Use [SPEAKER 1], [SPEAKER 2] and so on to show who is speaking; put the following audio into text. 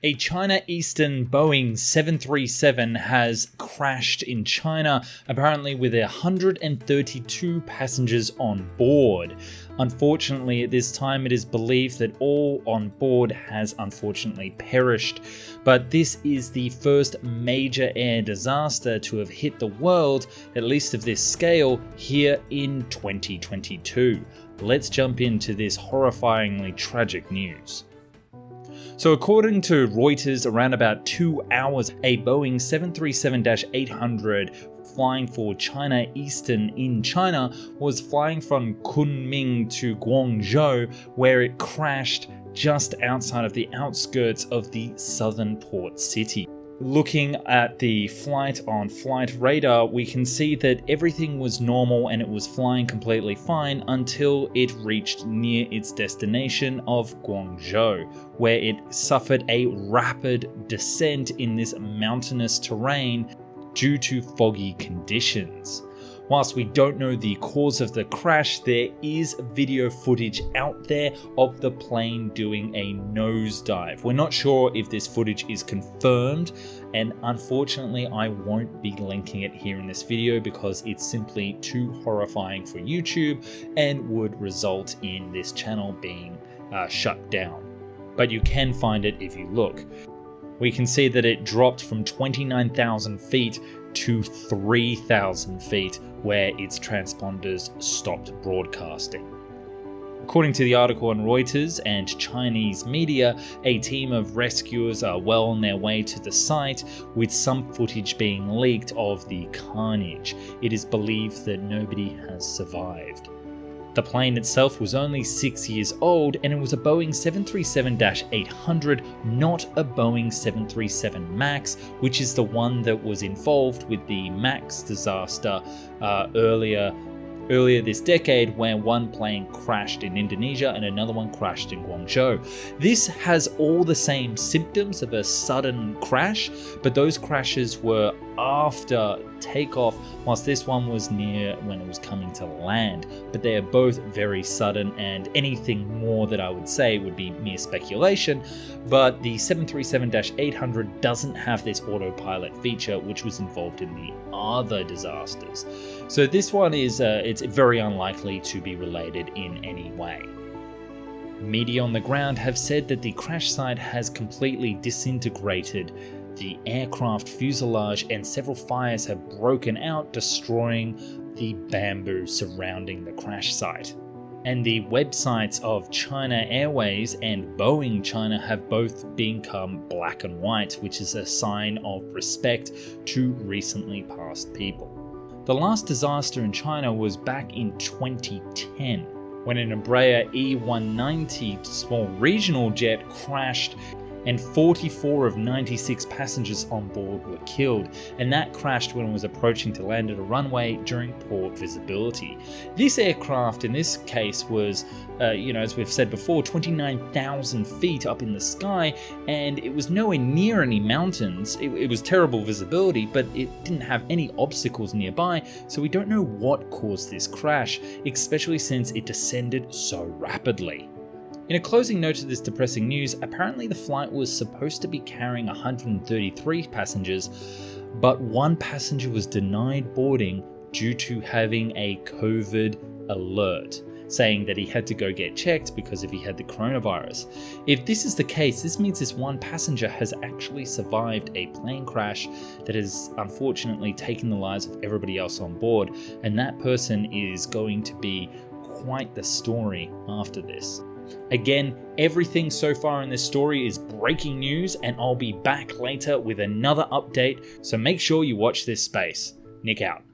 [SPEAKER 1] A China Eastern Boeing 737 has crashed in China, apparently with 132 passengers on board. Unfortunately, at this time, it is believed that all on board has unfortunately perished. But this is the first major air disaster to have hit the world, at least of this scale, here in 2022. Let's jump into this horrifyingly tragic news. So according to Reuters, around about 2 hours, a Boeing 737-800 flying for China Eastern in China was flying from Kunming to Guangzhou, where it crashed just outside of the outskirts of the southern port city. Looking at the flight on flight radar, we can see that everything was normal and it was flying completely fine until it reached near its destination of Guangzhou, where it suffered a rapid descent in this mountainous terrain due to foggy conditions. Whilst we don't know the cause of the crash, there is video footage out there of the plane doing a nosedive. We're not sure if this footage is confirmed, and unfortunately I won't be linking it here in this video because it's simply too horrifying for YouTube and would result in this channel being shut down. But you can find it if you look. We can see that it dropped from 29,000 feet to 3,000 feet, where its transponders stopped broadcasting. According to the article on Reuters and Chinese media, a team of rescuers are well on their way to the site, with some footage being leaked of the carnage. It is believed that nobody has survived. The plane itself was only 6 years old, and it was a Boeing 737-800, not a Boeing 737 MAX, which is the one that was involved with the MAX disaster earlier this decade, where one plane crashed in Indonesia and another one crashed in Guangzhou. This has all the same symptoms of a sudden crash, but those crashes were after takeoff, whilst this one was near when it was coming to land. But they are both very sudden, and anything more that I would say would be mere speculation. But the 737-800 doesn't have this autopilot feature, which was involved in the other disasters. So this one is it's very unlikely to be related in any way. Media on the ground have said that the crash site has completely disintegrated. The aircraft fuselage and several fires have broken out, destroying the bamboo surrounding the crash site. And the websites of China Airways and Boeing China have both become black and white, which is a sign of respect to recently passed people. The last disaster in China was back in 2010, when an Embraer E190 small regional jet crashed and 44 of 96 passengers on board were killed, and that crashed when it was approaching to land at a runway during poor visibility. This aircraft in this case was, as we've said before, 29,000 feet up in the sky, and it was nowhere near any mountains. It was terrible visibility, but it didn't have any obstacles nearby, so we don't know what caused this crash, especially since it descended so rapidly. In a closing note to this depressing news, apparently the flight was supposed to be carrying 133 passengers, but one passenger was denied boarding due to having a COVID alert, saying that he had to go get checked because if he had the coronavirus. If this is the case, this means this one passenger has actually survived a plane crash that has unfortunately taken the lives of everybody else on board, and that person is going to be quite the story after this. Again, everything so far in this story is breaking news, and I'll be back later with another update, so make sure you watch this space. Nick out.